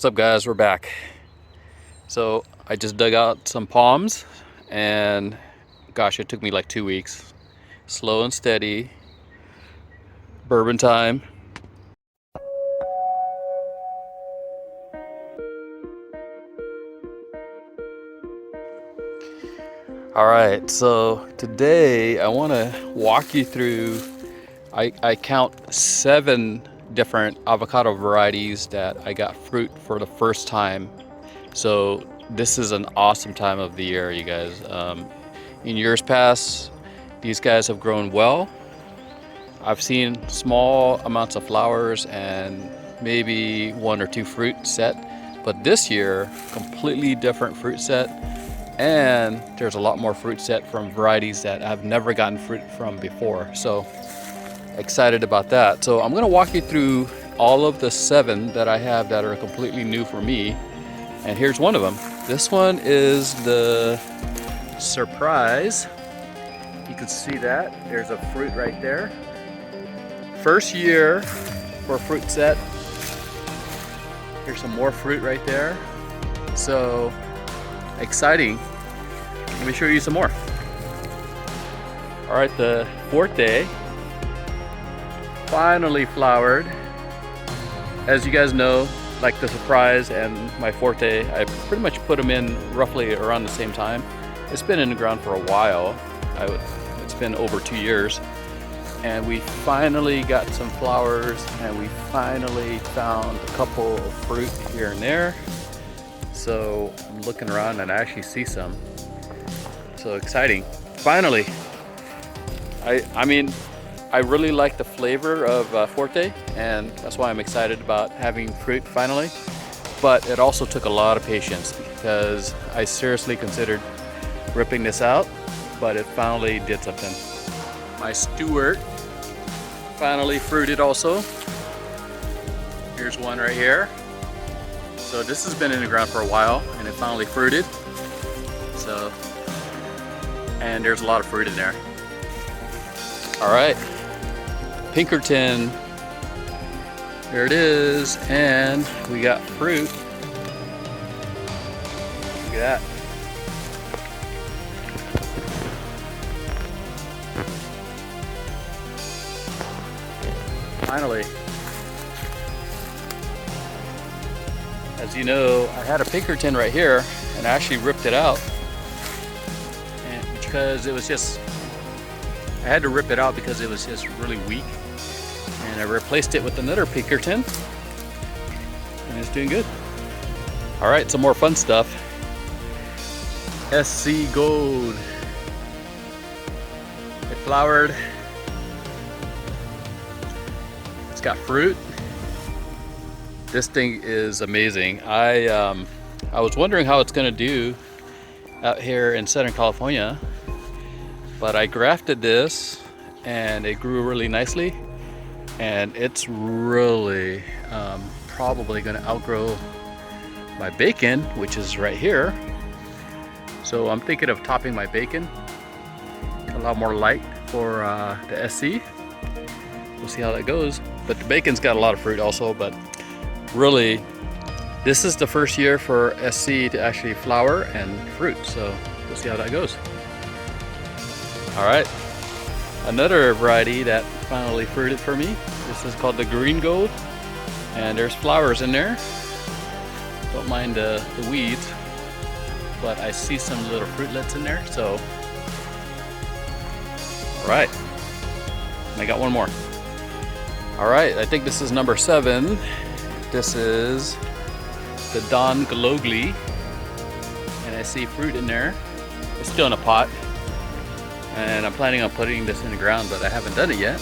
What's up, guys? We're back. So I just dug out some palms, and gosh, it took me like 2 weeks. Slow and steady, bourbon time. All right, so today I want to walk you through, I count 7 different avocado varieties that I got fruit for the first time. So this is an awesome time of the year, you guys. In years past, these guys have grown well. I've seen small amounts of flowers and maybe 1 or 2 fruit set, but this year, completely different fruit set, and there's a lot more fruit set from varieties that I've never gotten fruit from before. So excited about that. So I'm gonna walk you through all of the 7 that I have that are completely new for me. And here's one of them. This one is the Surprise. You can see that. There's a fruit right there. First year for fruit set. Here's some more fruit right there. So exciting. Let me show you some more. All right, the Fuerte finally flowered. As you guys know, like the Surprise and my Fuerte, I pretty much put them in roughly around the same time. It's been in the ground for a while. It's been over 2 years. And we finally got some flowers, and we finally found a couple of fruit here and there. So I'm looking around and I actually see some. So exciting. Finally. I mean, I really like the flavor of Fuerte, and that's why I'm excited about having fruit finally. But it also took a lot of patience, because I seriously considered ripping this out, but it finally did something. My Stewart finally fruited also. Here's one right here. So this has been in the ground for a while, and it finally fruited. So, and there's a lot of fruit in there. All right. Pinkerton, there it is, and we got fruit. Look at that. Finally. As you know, I had a Pinkerton right here, and I actually ripped it out, and because it was just, I had to rip it out because it was just really weak. And I replaced it with another Pinkerton, and it's doing good. All right, some more fun stuff. SC Gold. It flowered. It's got fruit. This thing is amazing. I was wondering how it's gonna do out here in Southern California, but I grafted this and it grew really nicely. And it's really probably going to outgrow my bacon, which is right here. So I'm thinking of topping my bacon. A lot more light for the SC. We'll see how that goes. But the bacon's got a lot of fruit also. But really, this is the first year for SC to actually flower and fruit. So we'll see how that goes. All right. Another variety that finally fruited for me. This is called the Green Gold, and there's flowers in there. Don't mind the weeds, but I see some little fruitlets in there. So, all right, and I got one more. All right, I think this is number 7. This is the Gillogly, and I see fruit in there. It's still in a pot. And I'm planning on putting this in the ground, but I haven't done it yet.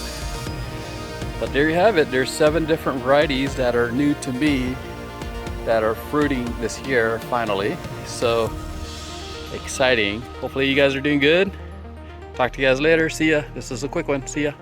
But there you have it. There's 7 different varieties that are new to me that are fruiting this year finally. So exciting. Hopefully you guys are doing good. Talk to you guys later. See ya. This is a quick one. See ya.